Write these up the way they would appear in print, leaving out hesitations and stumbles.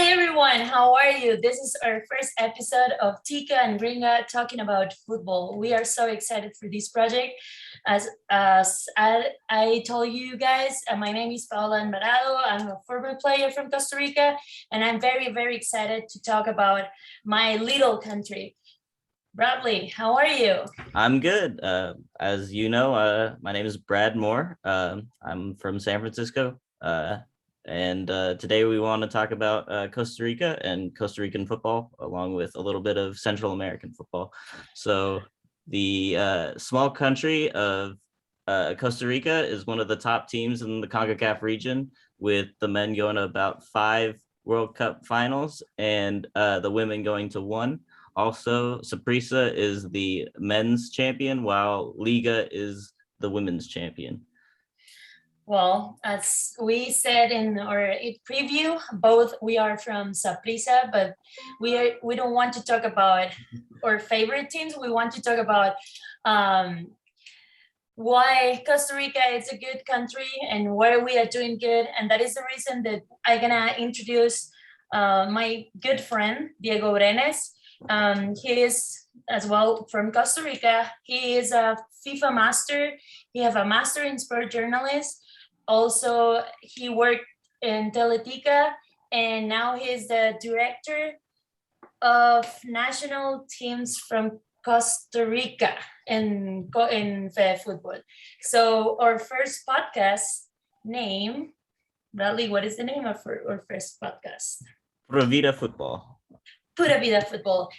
Hi everyone, how are you? This is our first episode of Tika and Gringa talking about football. We are so excited for this project. As I told you guys, my name is Paula Alvarado. I'm a former player from Costa Rica, and I'm very, very excited to talk about my little country. Bradley, how are you? I'm good. As you know, my name is Brad Moore. I'm from San Francisco. And today we want to talk about Costa Rica and Costa Rican football, along with a little bit of Central American football. So the small country of Costa Rica is one of the top teams in the CONCACAF region, with the men going to about 5 World Cup finals and the women going to 1. Also, Saprissa is the men's champion, while Liga is the women's champion. Well, as we said in our preview, both we are from Saprissa, but we don't want to talk about our favorite teams. We want to talk about why Costa Rica is a good country and why we are doing good, and that is the reason that I'm gonna introduce my good friend Diego Brenes. He is as well from Costa Rica. He is a FIFA master. He have a master in sport journalist. Also, he worked in Teletica, and now he's the director of national teams from Costa Rica in football. So our first podcast name, Bradley, what is the name of our first podcast? Pura Vida football. Pura Vida football.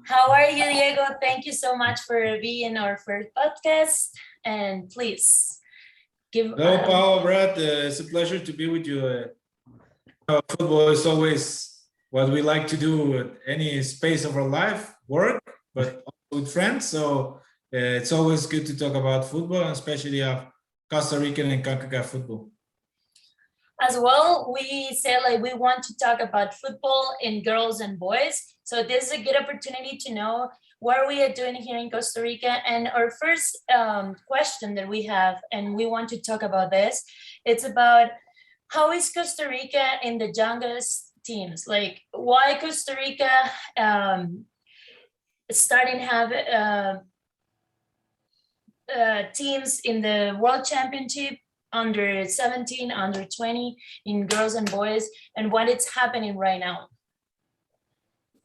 How are you, Diego? Thank you so much for being our first podcast. And please give. Hello, Paul, Brad. It's a pleasure to be with you. Football is always what we like to do at any space of our life, work, but also with friends. So it's always good to talk about football, and especially Costa Rican and CONCACAF football. As well, we said like we want to talk about football in girls and boys. So this is a good opportunity to know what we are doing here in Costa Rica. And our first question that we have, and we want to talk about this, it's about how is Costa Rica in the youngest teams? Like why Costa Rica starting have teams in the World Championship under 17, under 20 in girls and boys, and what is happening right now?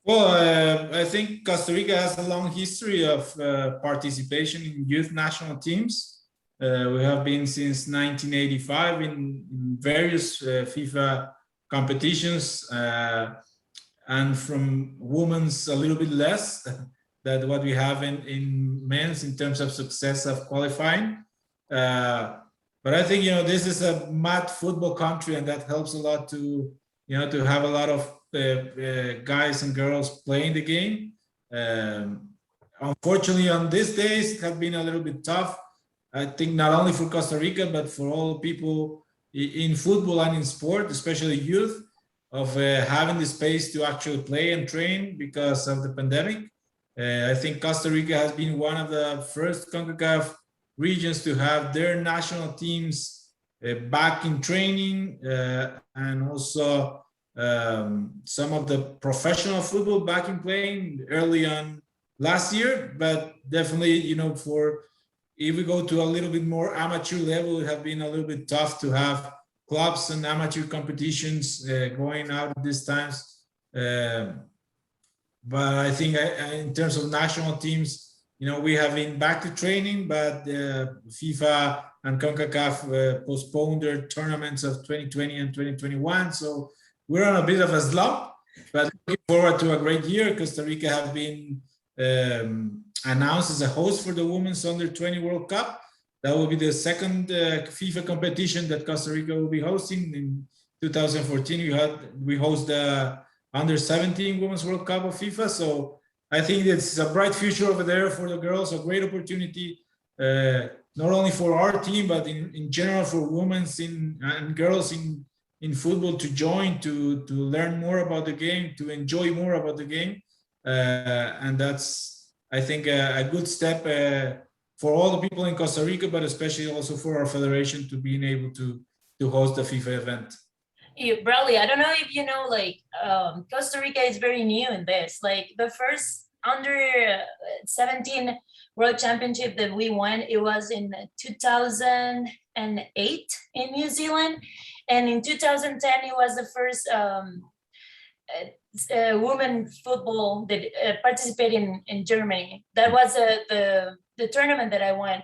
Well, I think Costa Rica has a long history of participation in youth national teams. We have been since 1985 in various FIFA competitions, and from women's a little bit less than what we have in men's in terms of success of qualifying. But I think, this is a mad football country, and that helps a lot to have a lot of guys and girls playing the game. Unfortunately, on these days, it has been a little bit tough. I think not only for Costa Rica, but for all people in football and in sport, especially youth, of having the space to actually play and train because of the pandemic. I think Costa Rica has been one of the first CONCACAF regions to have their national teams back in training, and also some of the professional football back in playing early on last year. But definitely, if we go to a little bit more amateur level, it has been a little bit tough to have clubs and amateur competitions going out at these times. But I think in terms of national teams, we have been back to training, but FIFA and CONCACAF postponed their tournaments of 2020 and 2021. So we're on a bit of a slump, but looking forward to a great year. Costa Rica have been announced as a host for the Women's Under 20 World Cup. That will be the second FIFA competition that Costa Rica will be hosting. In 2014, we host the Under 17 Women's World Cup of FIFA. So I think it's a bright future over there for the girls, a great opportunity, not only for our team, but in general for women and girls in football to join, to learn more about the game, to enjoy more about the game. And that's, I think, a good step for all the people in Costa Rica, but especially also for our federation to being able to host the FIFA event. Bradley, I don't know if you know, like Costa Rica is very new in this. Like the first under 17 World Championship that we won, it was in 2008 in New Zealand, and in 2010 it was the first women football that participated in Germany. That was the tournament that I won.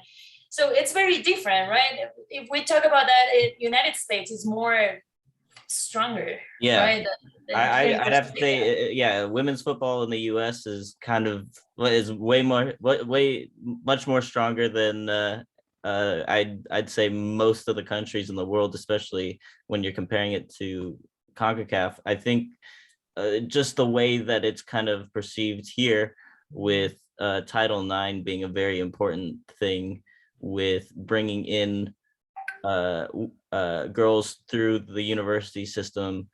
So it's very different, right? If we talk about that, United States is more stronger, Yeah. right? I'd have to say, yeah, women's football in the U.S. is kind of way much more stronger than I'd say most of the countries in the world, especially when you're comparing it to CONCACAF. I think just the way that it's kind of perceived here, with Title IX being a very important thing, with bringing in girls through the university system,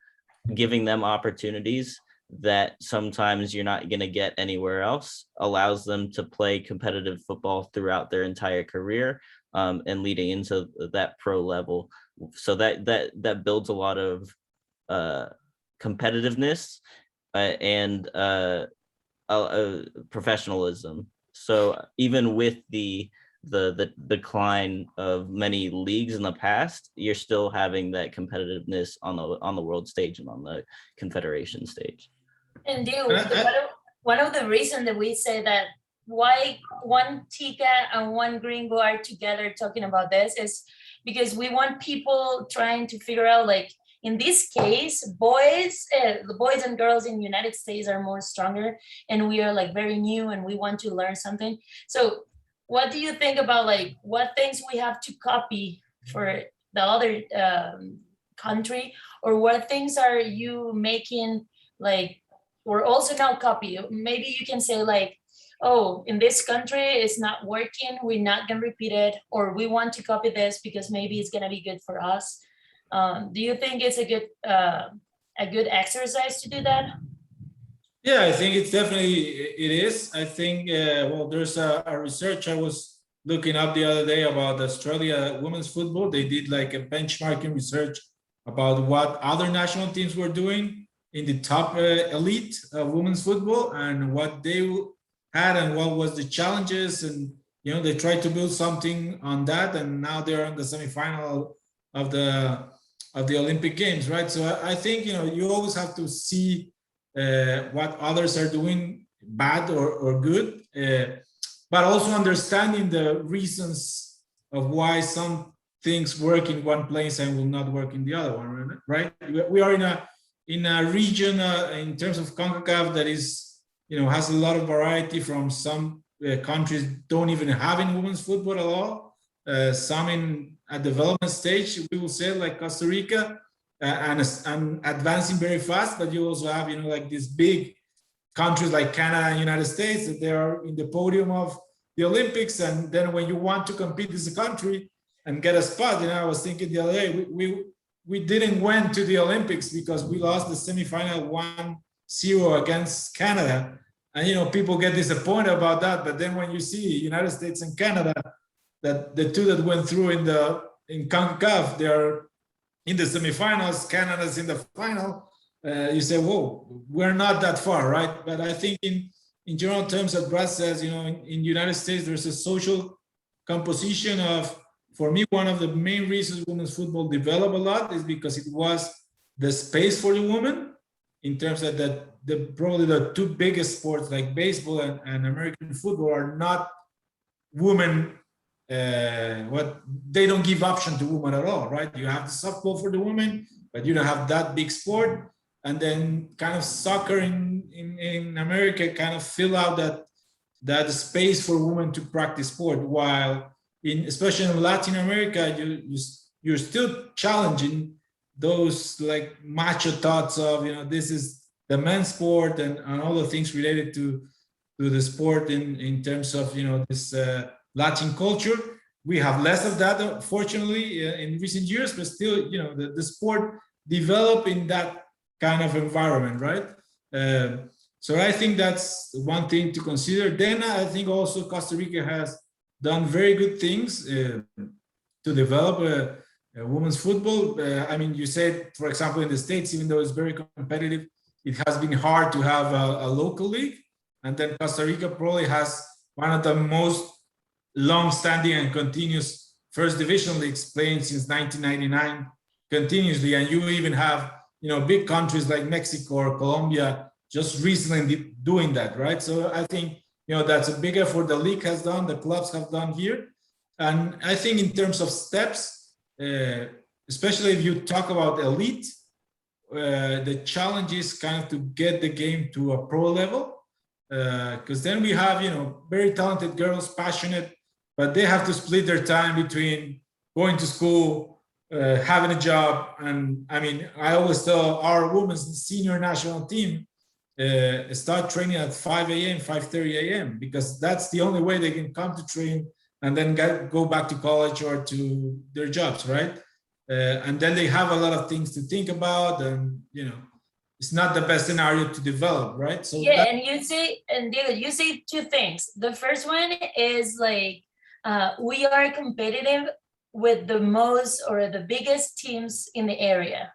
giving them opportunities that sometimes you're not going to get anywhere else, allows them to play competitive football throughout their entire career, and leading into that pro level. So that builds a lot of competitiveness and professionalism. So even with the decline of many leagues in the past, you're still having that competitiveness on the world stage and on the confederation stage. And one of the reasons that we say that why one Tika and one Gringo are together talking about this is because we want people trying to figure out, like, in this case, the boys and girls in the United States are more stronger, and we are like very new and we want to learn something. So what do you think about, like, what things we have to copy for the other country, or what things are you making, like, or also not copy? Maybe you can say, like, oh, in this country it's not working, we're not gonna repeat it, or we want to copy this because maybe it's gonna be good for us. Do you think it's a good exercise to do that? Yeah, I think it's definitely, it is. I think, well, there's a research I was looking up the other day about Australia women's football. They did like a benchmarking research about what other national teams were doing in the top elite of women's football and what they had and what was the challenges. And, you know, they tried to build something on that. And now they're in the semifinal of the Olympic Games, right? So I think, you know, you always have to see what others are doing bad or good, but also understanding the reasons of why some things work in one place and will not work in the other one, right? We are in a region in terms of CONCACAF that is, you know, has a lot of variety. From some countries don't even have in women's football at all, some in a development stage, we will say, like Costa Rica, and advancing very fast. But you also have, you know, like these big countries like Canada and United States that they are in the podium of the Olympics. And then when you want to compete as a country and get a spot, you know, I was thinking the other day, we didn't went to the Olympics because we lost the semifinal 1-0 against Canada. And, you know, people get disappointed about that. But then when you see United States and Canada, that the two that went through in CONCACAF, they are in the semifinals, Canada's in the final, you say, whoa, we're not that far, right? But I think in general terms, as Brad says, you know, in United States, there's a social composition of, for me, one of the main reasons women's football developed a lot is because it was the space for the women, in terms of that probably the two biggest sports like baseball and American football are not women. What they don't give option to women at all, right? You have the softball for the women, but you don't have that big sport. And then kind of soccer in America kind of fill out that space for women to practice sport, while especially in Latin America, you're still challenging those like macho thoughts of, you know, this is the men's sport and all the things related to the sport in terms of, you know, this Latin culture. We have less of that, fortunately, in recent years, but still, you know, the sport developed in that kind of environment, right? So I think that's one thing to consider. Then I think also Costa Rica has done very good things to develop women's football. I mean, you said, for example, in the States, even though it's very competitive, it has been hard to have a local league. And then Costa Rica probably has one of the most long-standing and continuous first division leagues playing since 1999 continuously. And you even have, big countries like Mexico or Colombia just recently doing that, right? So I think, that's a big effort the league has done, the clubs have done here. And I think in terms of steps, especially if you talk about elite, the challenge is kind of to get the game to a pro level, because then we have, very talented girls, passionate, but they have to split their time between going to school, having a job. And I mean, I always tell our women's senior national team, start training at 5 a.m., 5:30 a.m., because that's the only way they can come to train and then go back to college or to their jobs, right? And then they have a lot of things to think about, and it's not the best scenario to develop, right? So yeah, and Diego, you say two things. The first one is like, we are competitive with the most or the biggest teams in the area,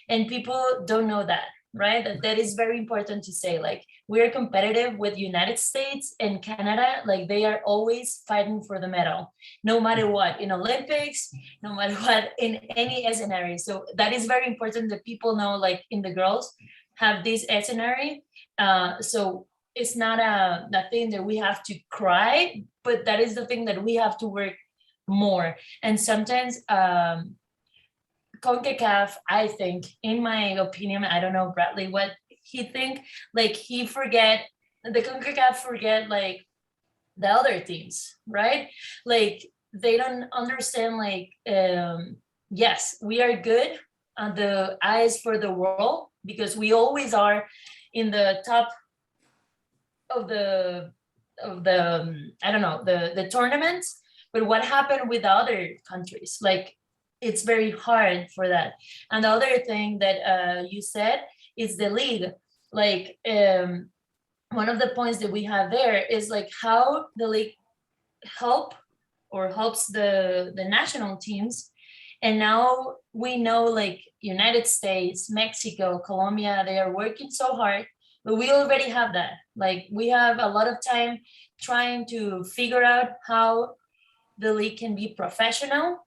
and people don't know that, right? That is very important to say. Like, we're competitive with United States and Canada. Like, they are always fighting for the medal, no matter what, in Olympics, no matter what, in any scenario. So that is very important that people know, like, in the girls have this scenario. So it's not a thing that we have to cry, but that is the thing that we have to work more. And sometimes CONCACAF, I think, in my opinion, I don't know, Bradley, what he think, like, the CONCACAF forget, like, the other teams, right? Like, they don't understand, like, yes, we are good on the eyes for the world, because we always are in the top of the I don't know, the tournaments. But what happened with the other countries? Like, it's very hard for that. And the other thing that you said is the league. Like, one of the points that we have there is like how the league helps the national teams. And now we know, like, United States, Mexico, Colombia, they are working so hard, but we already have that. Like, we have a lot of time trying to figure out how the league can be professional.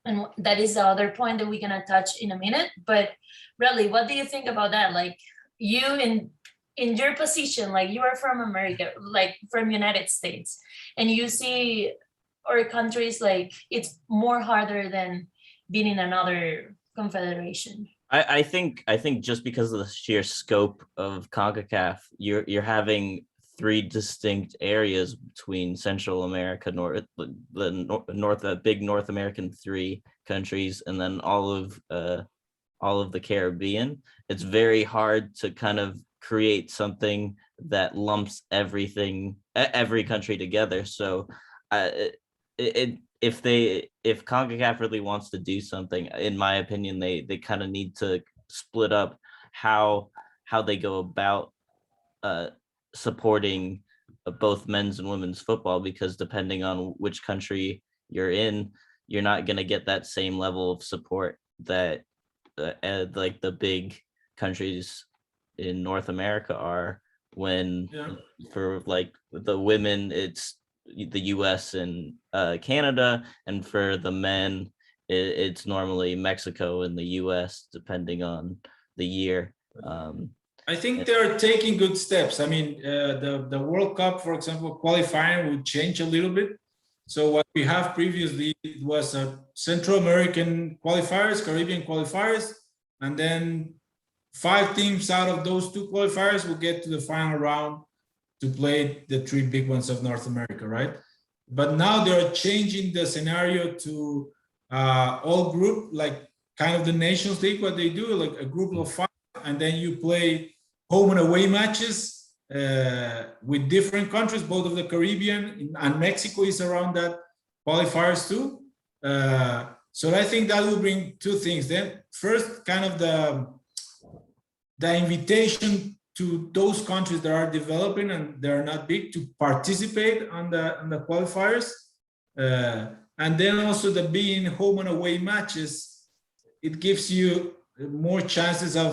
And that is the other point that we're gonna touch in a minute. But really, what do you think about that? Like, you in your position, like, you are from America, like from United States, and you see our countries, like, it's more harder than being in another confederation. I think just because of the sheer scope of CONCACAF, you're having three distinct areas between Central America, the big North American three countries, and then all of the Caribbean. It's very hard to kind of create something that lumps every country together. So if CONCACAF really wants to do something, in my opinion, they kind of need to split up how they go about supporting both men's and women's football, because depending on which country you're in, you're not going to get that same level of support that like the big countries in North America are, when for like the women it's the US and Canada, and for the men it's normally Mexico and the US, depending on the year. I think they're taking good steps. I mean, the World Cup, for example, qualifying would change a little bit. So what we have previously, it was Central American qualifiers, Caribbean qualifiers, and then 5 teams out of those 2 qualifiers will get to the final round to play the 3 big ones of North America, right? But now they're changing the scenario to all group, like kind of the Nations League, what they do, like a group of 5, and then you play home and away matches with different countries, both of the Caribbean, and Mexico is around that qualifiers too. So I think that will bring 2 things. Then first, kind of the invitation to those countries that are developing and they're not big to participate on the qualifiers. And then also the being home and away matches, it gives you more chances of,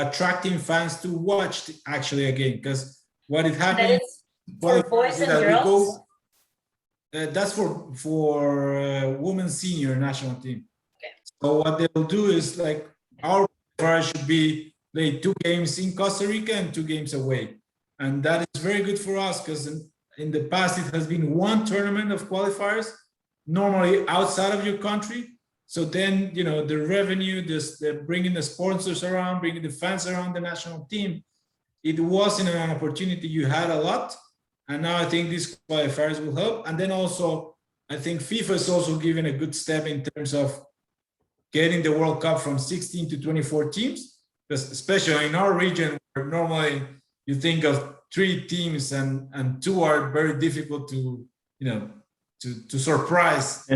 attracting fans to watch actually a game. Because what it That happens is for boys and that girls. that's for women's senior national team. Okay. So what they'll do is like our qualifiers should be play 2 games in Costa Rica and 2 games away, and that is very good for us because in the past it has been 1 tournament of qualifiers, normally outside of your country. So then the revenue, the bringing the sponsors around, bringing the fans around the national team, it wasn't an opportunity you had a lot. And now I think these qualifiers will help. And then also, I think FIFA is also giving a good step in terms of getting the World Cup from 16 to 24 teams, because especially in our region, where normally you think of 3 teams and 2 are very difficult to surprise,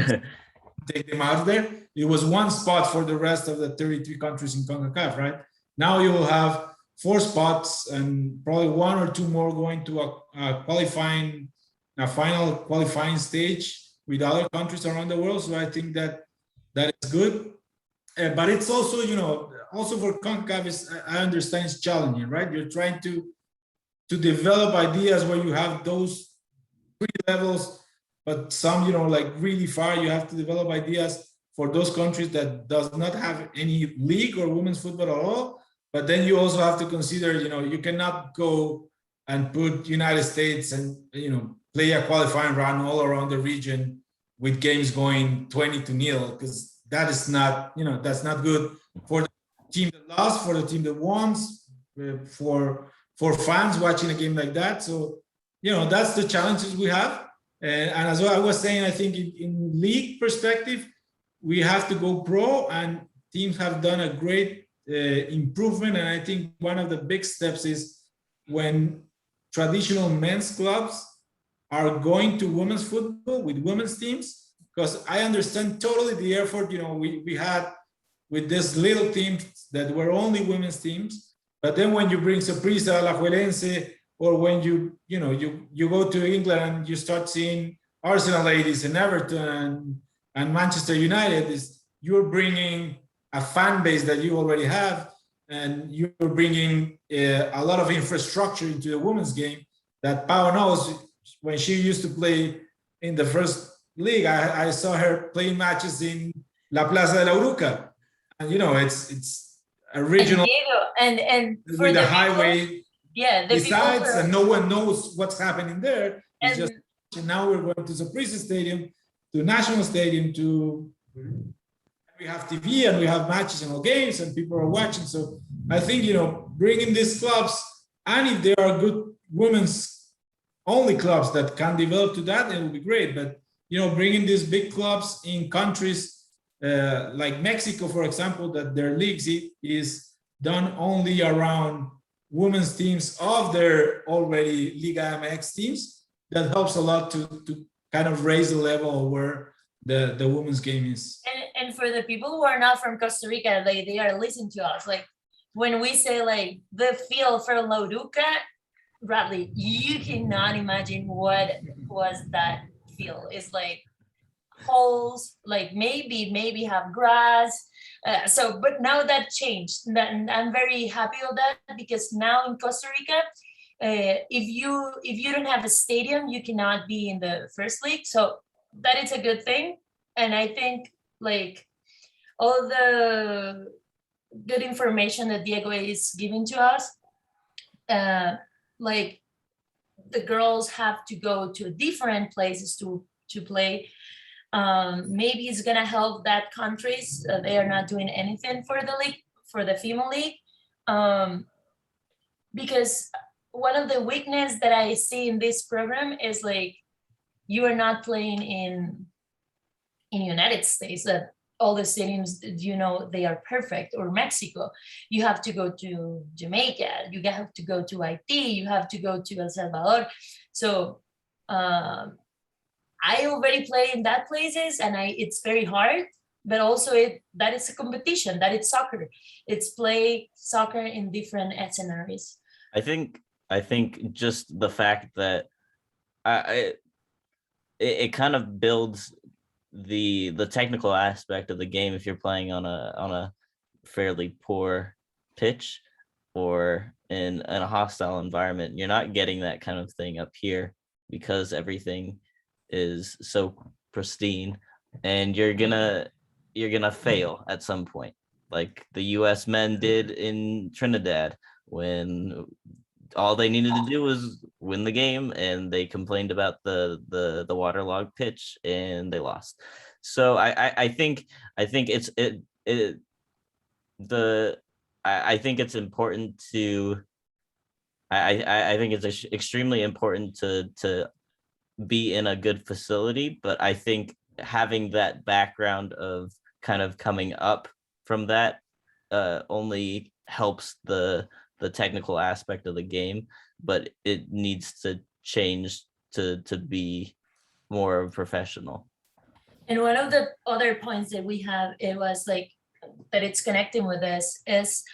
take them out of there. It was 1 spot for the rest of the 33 countries in CONCACAF, right? Now you will have 4 spots and probably 1 or 2 more going to a final qualifying stage with other countries around the world. So I think that is good. But it's also, also for CONCACAF, I understand it's challenging, right? You're trying to develop ideas where you have those 3 levels, but some, like really far, you have to develop ideas for those countries that does not have any league or women's football at all. But then you also have to consider, you cannot go and put United States and, play a qualifying run all around the region with games going 20-0, because that is not, that's not good for the team that lost, for the team that won, for fans watching a game like that. So, that's the challenges we have. And as I was saying, I think in league perspective, we have to go pro, and teams have done a great improvement. And I think one of the big steps is when traditional men's clubs are going to women's football with women's teams, because I understand totally the effort we had with this little teams that were only women's teams. But then when you bring Saprissa, Alajuelense, or when you go to England and you start seeing Arsenal ladies and Everton and Manchester United, you're bringing a fan base that you already have, and you're bringing a lot of infrastructure into the women's game that Pau knows. When she used to play in the first league, I saw her playing matches in La Plaza de la Uruca, and it's a regional and for with the a highway, people, yeah, the besides, people and no one knows what's happening there. It's and, just now we're going to Saprissa Stadium, to National Stadium, we have TV and we have matches and all games and people are watching. So I think, bringing these clubs, and if there are good women's only clubs that can develop to that, it will be great. But, bringing these big clubs in countries like Mexico, for example, that their leagues is done only around women's teams of their already Liga MX teams, that helps a lot to kind of raise the level where the women's game is. And for the people who are not from Costa Rica, they are listening to us. Like when we say like the feel for La Uruca, Bradley, you cannot imagine what was that feel. It's like holes, like maybe have grass. But now that changed. And I'm very happy with that, because now in Costa Rica, if you don't have a stadium, you cannot be in the first league. So that is a good thing. And I think like all the good information that Diego is giving to us, like the girls have to go to different places to play. Maybe it's gonna help that countries they are not doing anything for the league, for the female league, because one of the weakness that I see in this program is like you are not playing in United States, that all the stadiums, they are perfect, or Mexico. You have to go to Jamaica, you have to go to Haiti, you have to go to El Salvador. So I already play in that places, and it's very hard, but also that is a competition, that it's soccer. It's play soccer in different scenarios. I think just the fact that it kind of builds the technical aspect of the game, if you're playing on a fairly poor pitch or in a hostile environment, you're not getting that kind of thing up here because everything is so pristine, and you're gonna fail at some point, like the US men did in Trinidad when all they needed to do was win the game, and they complained about the waterlogged pitch and they lost. So I think it's I think it's important to I think it's extremely important to be in a good facility, but I think having that background of kind of coming up from that only helps the technical aspect of the game, but it needs to change to be more professional. And one of the other points that we have, it was like that it's connecting with this, is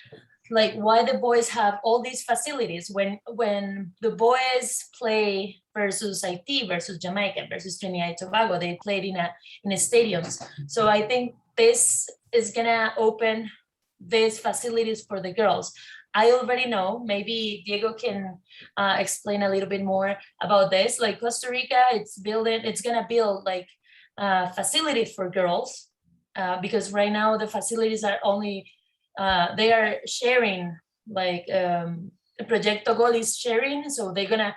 like why the boys have all these facilities when the boys play versus Haiti, versus Jamaica, versus Trinidad and Tobago, they played in a stadiums. So I think this is gonna open these facilities for the girls. I already know, maybe Diego can explain a little bit more about this. Like Costa Rica, it's gonna build like facilities for girls because right now the facilities are only, they are sharing, like Proyecto Gol is sharing, so they're gonna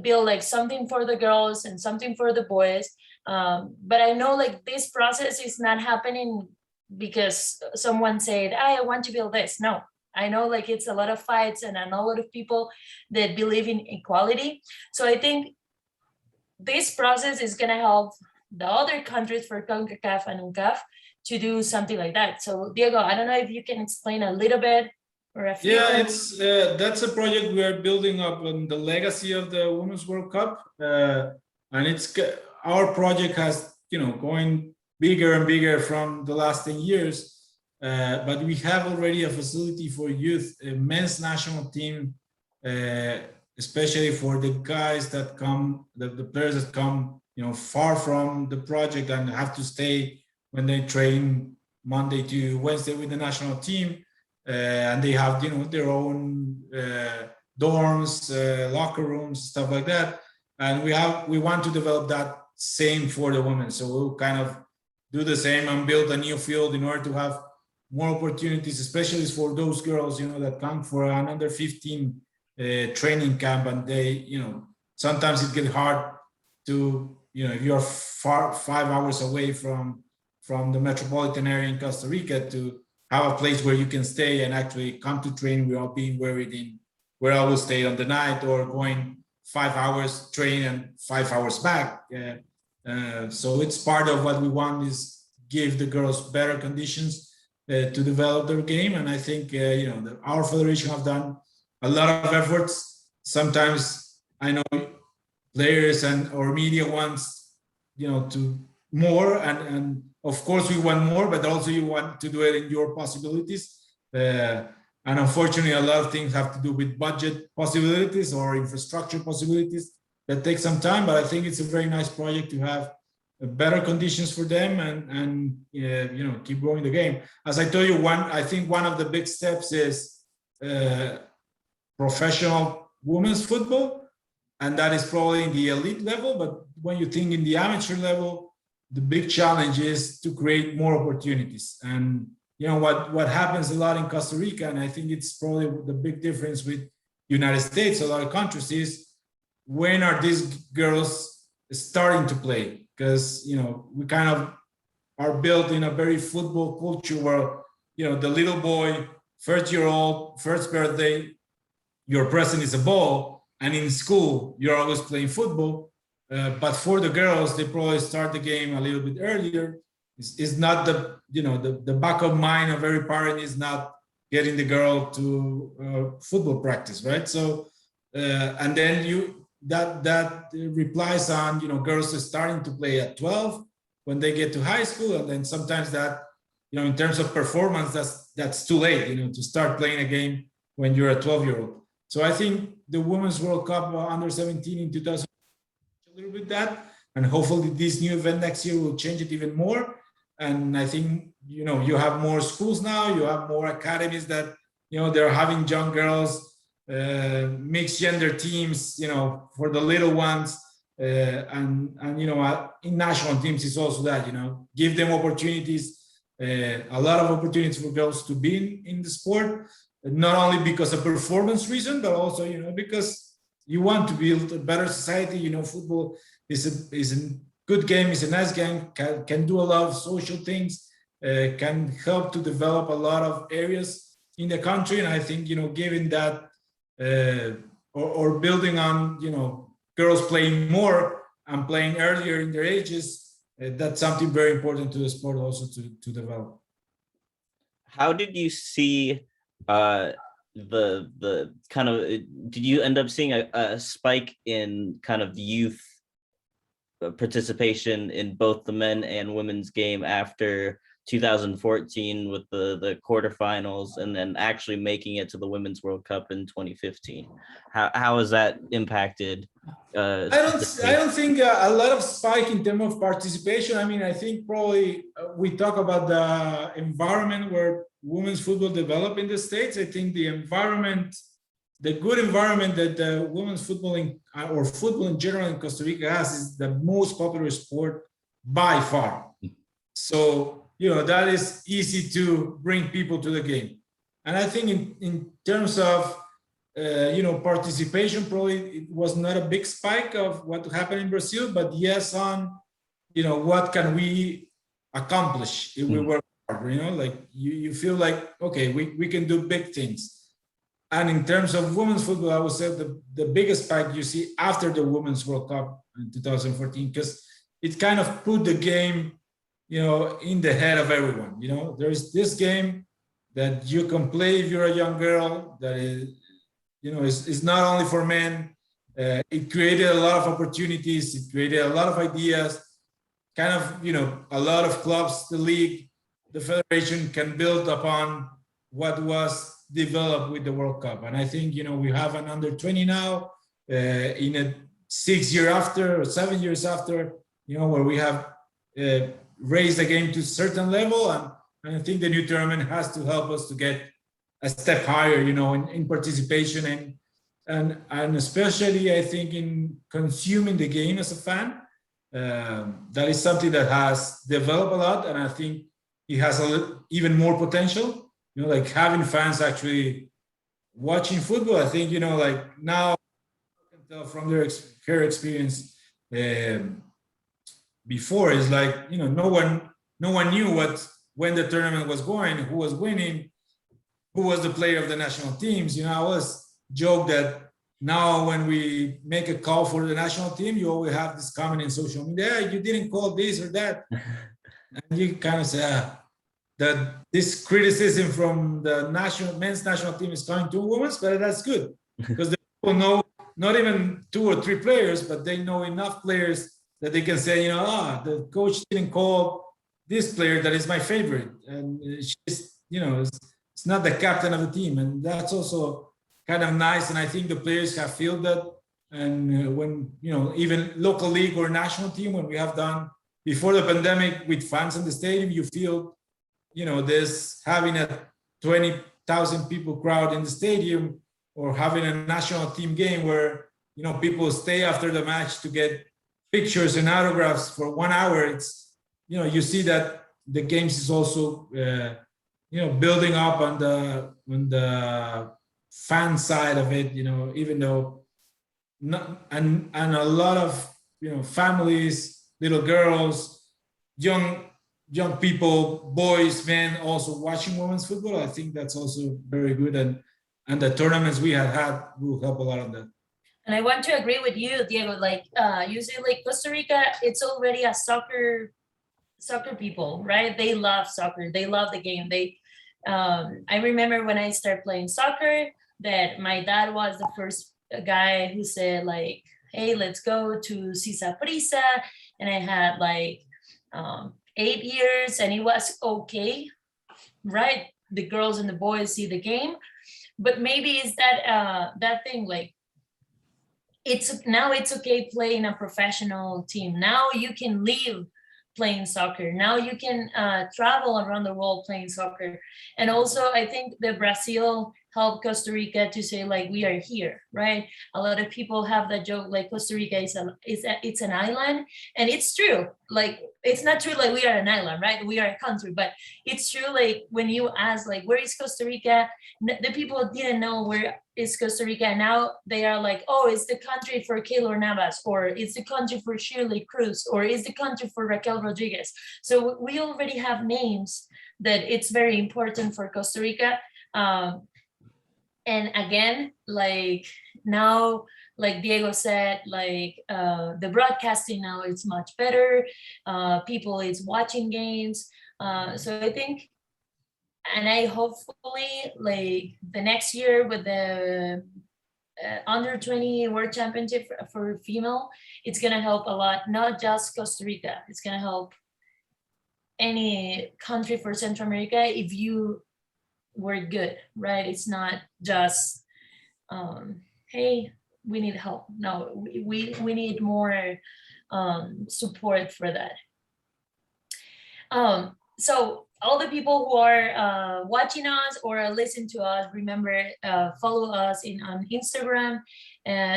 build like something for the girls and something for the boys. But I know like this process is not happening because someone said, I want to build this. No, I know like it's a lot of fights and I know a lot of people that believe in equality. So I think this process is gonna help the other countries for CONCACAF and UNCAF to do something like that. So Diego, I don't know if you can explain a little bit or a few. Yeah, it's that's a project we are building up on the legacy of the Women's World Cup, and it's our project has going bigger and bigger from the last 10 years. But we have already a facility for youth, a men's national team, especially for the guys that come, the players that come, far from the project and have to stay when they train Monday to Wednesday with the national team. And they have, their own dorms, locker rooms, stuff like that. And we want to develop that same for the women. So we'll kind of do the same and build a new field in order to have more opportunities, especially for those girls, that come for an under 15 training camp. And they, sometimes it gets hard to, if you're 5 hours away from the metropolitan area in Costa Rica, to have a place where you can stay and actually come to train without being worried in where I will stay on the night or going 5 hours train and 5 hours back. So it's part of what we want, is give the girls better conditions to develop their game. And I think our federation have done a lot of efforts. Sometimes I know players or media wants to more, and of course we want more, but also you want to do it in your possibilities. And unfortunately, a lot of things have to do with budget possibilities or infrastructure possibilities that take some time. But I think it's a very nice project to have better conditions for them and keep growing the game. As I told you, I think one of the big steps is professional women's football, and that is probably in the elite level. But when you think in the amateur level, the big challenge is to create more opportunities. And what happens a lot in Costa Rica, and I think it's probably the big difference with United States, a lot of countries, is when are these girls starting to play? Because we kind of are built in a very football culture where the little boy, first-year-old, first birthday, your present is a ball, and in school you're always playing football. But for the girls, they probably start the game a little bit earlier. It's not the back of mind of every parent is not getting the girl to football practice, right? So and then that replies on girls are starting to play at 12 when they get to high school, and then sometimes that in terms of performance, that's too late to start playing a game when you're a 12-year-old. So I think the Women's World Cup under 17 in 2000 a little bit that, and hopefully this new event next year will change it even more. And I think, you know, you have more schools now, you have more academies that, you know, they're having young girls, mixed gender teams, you know, for the little ones. And you know, in national teams is also that, you know, give them opportunities, a lot of opportunities for girls to be in the sport, not only because of performance reason, but also, you know, because you want to build a better society. You know, football is a good game, is a nice game, can do a lot of social things, can help to develop a lot of areas in the country. And I think, you know, given that, or building on, you know, girls playing more and playing earlier in their ages, that's something very important to the sport also to develop. How did you see the kind of, did you end up seeing a spike in kind of youth participation in both the men and women's game after 2014 with the quarterfinals, and then actually making it to the Women's World Cup in 2015? How has that impacted? I don't think a lot of spike in terms of participation. I mean, I think probably we talk about the environment where women's football developed in the States. I think the environment, the good environment that the women's football or football in general in Costa Rica has, is the most popular sport by far. So, you know, that is easy to bring people to the game. And I think in terms of, you know, participation, probably it was not a big spike of what happened in Brazil, but yes, on, you know, what can we accomplish if we work hard, you know, like you feel like, okay, we can do big things. And in terms of women's football, I would say the biggest spike you see after the Women's World Cup in 2014, because it kind of put the game, you know, in the head of everyone. You know, there's this game that you can play if you're a young girl, that is, you know, is not only for men. It created a lot of opportunities. It created a lot of ideas. Kind of, you know, a lot of clubs, the league, the federation can build upon what was developed with the World Cup. And I think, you know, we have an under 20 now, in a 6 years after or 7 years after, you know, where we have raised the game to a certain level. And I think the new tournament has to help us to get a step higher, you know, in participation and especially I think in consuming the game as a fan. That is something that has developed a lot, and I think it has even more potential. You know, like having fans actually watching football. I think, you know, like now I can tell from her experience before, is like, you know, no one knew when the tournament was going, who was winning, who was the player of the national teams. You know, I always joke that now when we make a call for the national team, you always have this comment in social media, you didn't call this or that. And you kind of say, that this criticism from the men's national team is coming to women's, but that's good, because the people know not even 2 or 3 players, but they know enough players that they can say, you know, the coach didn't call this player that is my favorite, and she's, you know, it's not the captain of the team, and that's also kind of nice. And I think the players have felt that. And when, you know, even local league or national team, when we have done before the pandemic with fans in the stadium, you feel, you know, this having a 20,000 people crowd in the stadium, or having a national team game where, you know, people stay after the match to get pictures and autographs for 1 hour. It's, you know, you see that the games is also, you know, building up on the fan side of it, you know, even though and a lot of, you know, families, little girls, young people, boys, men, also watching women's football. I think that's also very good, and the tournaments we have had will help a lot on that. And I want to agree with you, Diego. Like you say, like Costa Rica, it's already a soccer people, right? They love soccer. They love the game. I remember when I started playing soccer, that my dad was the first guy who said, like, hey, let's go to Sisa Prisa. And I had like 8 years, and it was okay, right? The girls and the boys see the game, but maybe it's that thing, like it's okay playing a professional team. Now you can live playing soccer. Now you can travel around the world playing soccer. And also, I think that Brazil helped Costa Rica to say like we are here, right? A lot of people have that joke like Costa Rica it's an island, and it's true. Like it's not true like we are an island, right? We are a country, but it's true. Like when you ask like where is Costa Rica, the people didn't know where is Costa Rica. Now they are like, oh, it's the country for Keylor Navas, or it's the country for Shirley Cruz, or it's the country for Raquel Rodriguez. So we already have names that it's very important for Costa Rica. And again, like now, like Diego said, like the broadcasting now it's much better. People is watching games. So I think, and I hopefully like the next year with the under 20 World Championship for female, it's gonna help a lot, not just Costa Rica. It's gonna help any country for Central America if you were good, right? It's not just, hey, we need help. No, we need more support for that. So all the people who are watching us or listen to us, remember, follow us on Instagram.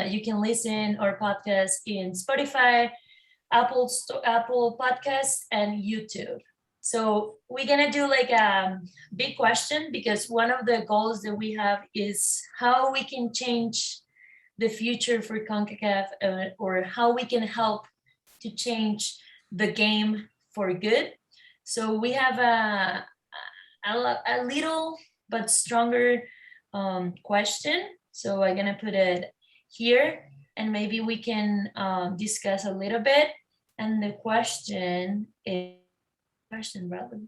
You can listen our podcast in Spotify, Apple Podcasts, and YouTube. So we're gonna do like a big question, because one of the goals that we have is how we can change the future for CONCACAF, or how we can help to change the game for good. So we have a little but stronger question. So I'm gonna put it here, and maybe we can discuss a little bit. And the question is, rather,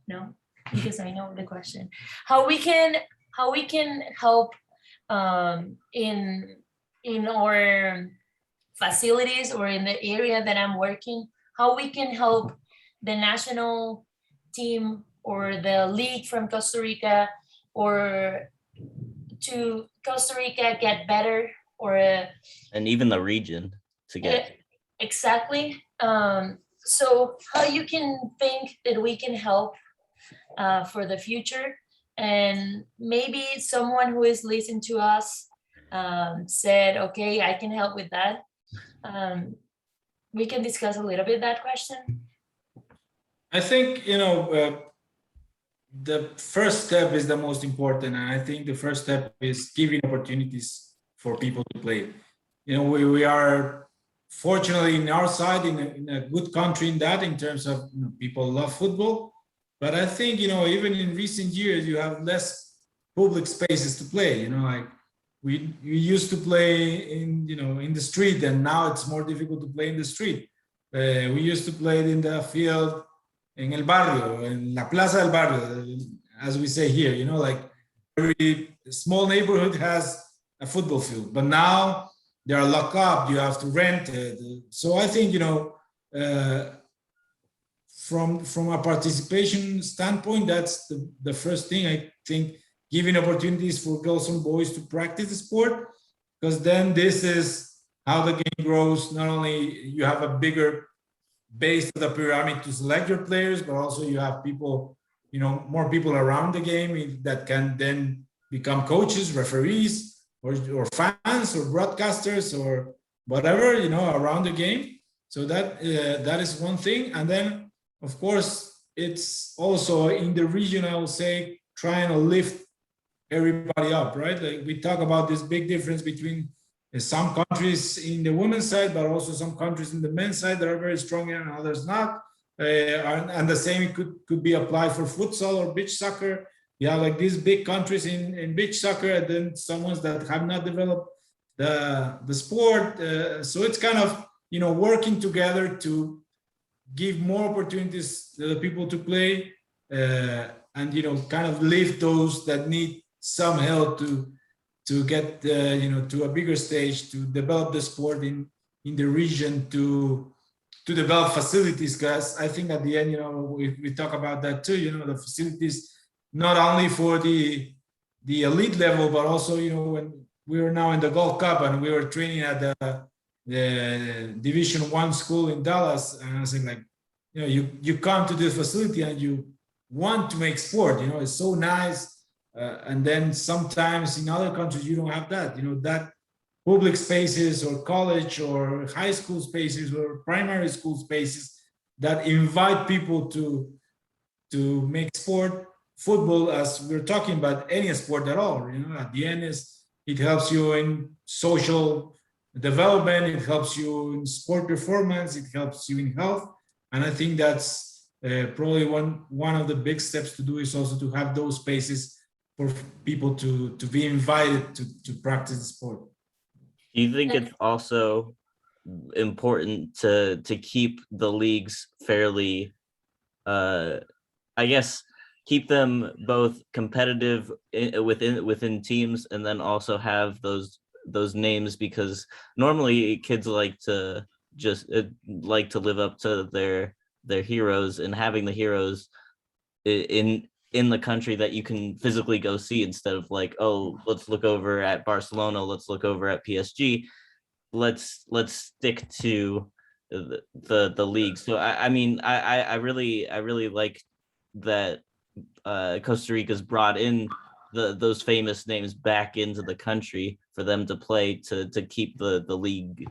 no, because I know the question. How we can help in our facilities or in the area that I'm working, how we can help the national team or the league from Costa Rica, or to Costa Rica get better, or and even the region to get exactly. So how you can think that we can help for the future, and maybe someone who is listening to us said, okay, I can help with that. We can discuss a little bit that question. I think, the first step is the most important. And I think the first step is giving opportunities for people to play. We are fortunately in our side in a good country in terms of people love football. But I think, even in recent years, you have less public spaces to play. Like we used to play in the street, and now it's more difficult to play in the street. We used to play in the field, in el barrio, in la plaza del barrio, as we say here. Like every small neighborhood has a football field, but now they are locked up. You have to rent it. So I think, from a participation standpoint, that's the first thing. I think giving opportunities for girls and boys to practice the sport, because then this is how the game grows. Not only you have a bigger base of the pyramid to select your players, but also you have people, more people around the game that can then become coaches, referees, or fans, or broadcasters, or whatever, around the game. So that is one thing. And then, of course, it's also in the region, I will say, trying to lift everybody up, right? Like we talk about this big difference between some countries in the women's side, but also some countries in the men's side that are very strong and others not. And the same could be applied for futsal or beach soccer. You have like these big countries in beach soccer, and then some ones that have not developed the sport. So it's kind of, working together to give more opportunities to the people to play, and, kind of lift those that need some help to get, to a bigger stage, to develop the sport in the region, to develop facilities. Because I think at the end, we talk about that too, the facilities, not only for the elite level, but also, when we were now in the Gold Cup and we were training at the Division I school in Dallas, and I was like, you come to this facility and you want to make sport, it's so nice. And then sometimes in other countries you don't have that, that public spaces or college or high school spaces or primary school spaces that invite people to make sport, football, as we're talking about, any sport at all. At the end it helps you in social development, it helps you in sport performance, it helps you in health. And I think that's probably one of the big steps to do, is also to have those spaces for people to be invited to practice the sport. Do you think it's also important to keep the leagues fairly, I guess, keep them both competitive within teams, and then also have those names, because normally kids like to just like to live up to their heroes, and having the heroes in the country that you can physically go see, instead of like, oh, let's look over at Barcelona, let's look over at PSG, let's stick to the league. So I mean, I really like that Costa Rica's brought in those famous names back into the country for them to play, to keep the league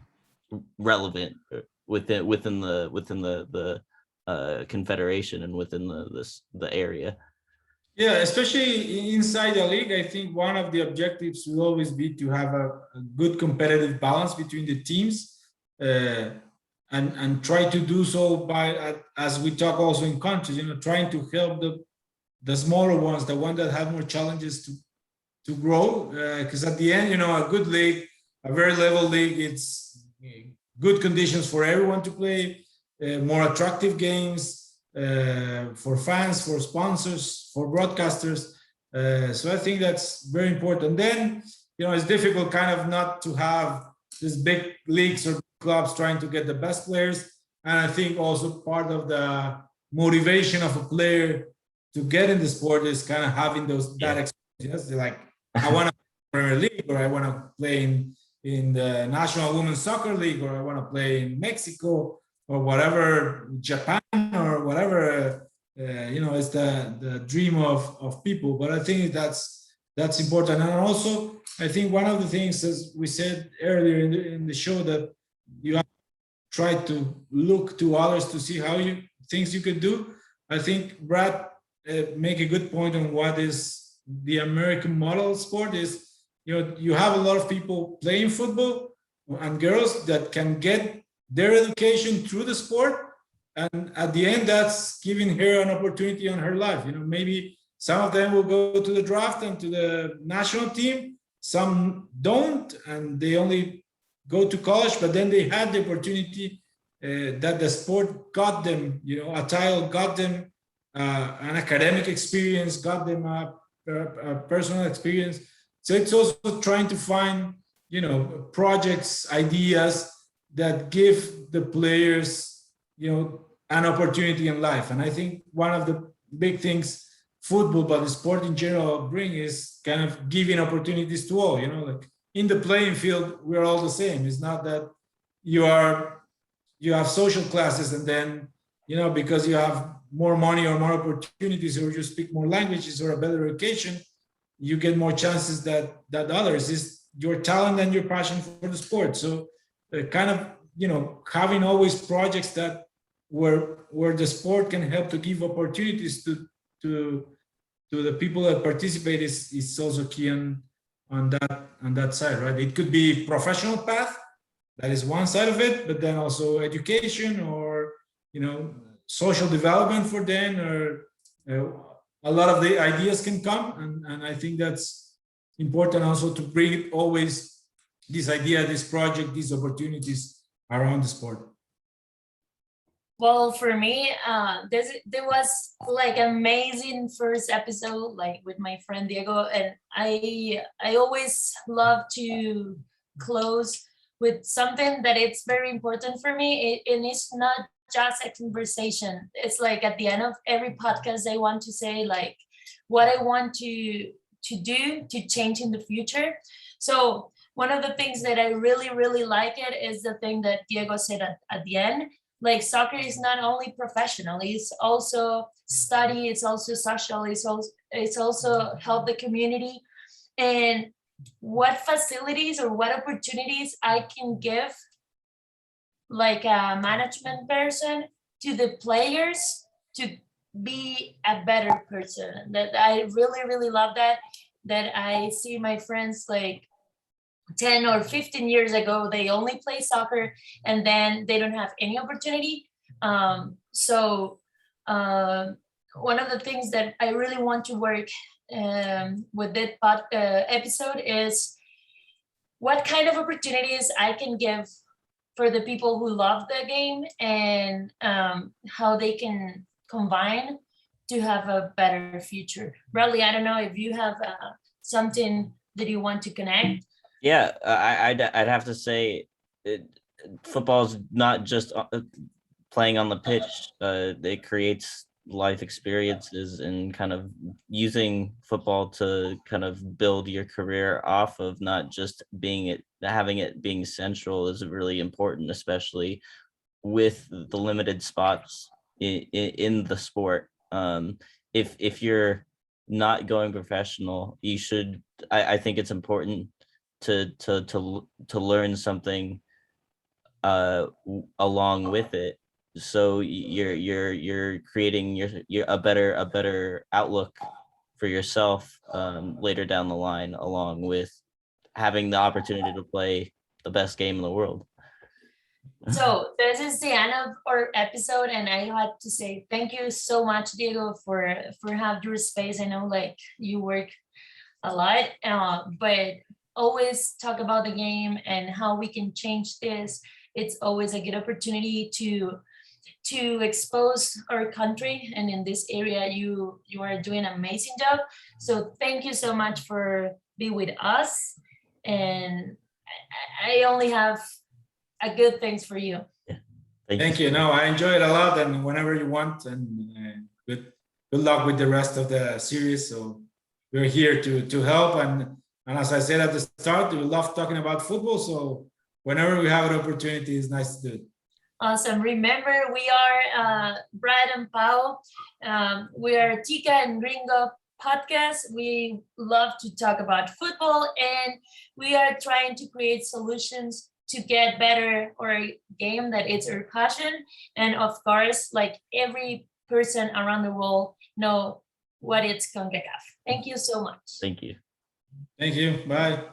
relevant within the confederation and within the area. Yeah, especially inside the league, I think one of the objectives will always be to have a good competitive balance between the teams, and try to do so by, as we talk also in countries, trying to help the smaller ones, the ones that have more challenges to grow. Because at the end, a good league, a very level league, it's good conditions for everyone to play, more attractive games, for fans, for sponsors, for broadcasters. So I think that's very important. Then, it's difficult kind of not to have these big leagues or clubs trying to get the best players. And I think also part of the motivation of a player to get in the sport is kind of having that experience. They're like, I want to play in Premier League, or I want to play in the National Women's Soccer League, or I want to play in Mexico, or whatever, Japan, or whatever, it's the dream of people. But I think that's important. And also, I think one of the things, as we said earlier in the show, that you have to try to look to others to see how things you could do. I think Brad make a good point on what is the American model sport is. You have a lot of people playing football, and girls that can get their education through the sport, and at the end that's giving her an opportunity on her life. Maybe some of them will go to the draft and to the national team, some don't, and they only go to college, but then they had the opportunity that the sport got them, a title got them, an academic experience, got them a personal experience. So it's also trying to find, projects, ideas that give the players, an opportunity in life. And I think one of the big things football, but the sport in general, bring is kind of giving opportunities to all. Like in the playing field, we're all the same. It's not that you have social classes, and then because you have more money or more opportunities, or you speak more languages or a better education, you get more chances that others. Is your talent and your passion for the sport. So kind of having always projects that where the sport can help to give opportunities to the people that participate is also key on that side, right? It could be professional path, that is one side of it, but then also education, or social development for them, or a lot of the ideas can come, and I think that's important also to bring always this idea, this project, these opportunities around the sport. Well, for me, there was like amazing first episode, like with my friend Diego, and I always love to close with something that it's very important for me, and it's not just a conversation. It's like at the end of every podcast, I want to say like what I want to to do to change in the future. So one of the things that I really, really like it is the thing that Diego said at the end. Like soccer is not only professional, it's also study, it's also social, it's also help the community. And what facilities or what opportunities I can give like a management person to the players to be a better person. That I really, really love that I see my friends like 10 or 15 years ago, they only play soccer and then they don't have any opportunity. So one of the things that I really want to work with that episode is what kind of opportunities I can give for the people who love the game and how they can combine to have a better future. Bradley, I don't know if you have something that you want to connect. Yeah, I'd have to say football is not just playing on the pitch. It creates life experiences and kind of using football to kind of build your career off of not just having it being central is really important, especially with the limited spots in the sport. If you're not going professional, you should. I think it's important to learn something along with it, so you're creating your a better outlook for yourself later down the line, along with having the opportunity to play the best game in the world. So this is the end of our episode, and I had to say thank you so much, Diego, for having your space. I know like you work a lot, but always talk about the game and how we can change this. It's always a good opportunity to expose our country, and in this area you are doing an amazing job. So thank you so much for being with us, and I only have a good things for you. Thank you. No, I enjoy it a lot, and whenever you want, and good luck with the rest of the series. So we're here to help, and as I said at the start, we love talking about football. So whenever we have an opportunity, it's nice to do it. Awesome. Remember, we are Brad and Pau. We are Tika and Gringo podcast. We love to talk about football, and we are trying to create solutions to get better or a game that it's our passion. And of course, like every person around the world know what it's CONCACAF. Thank you so much. Thank you. Thank you. Bye.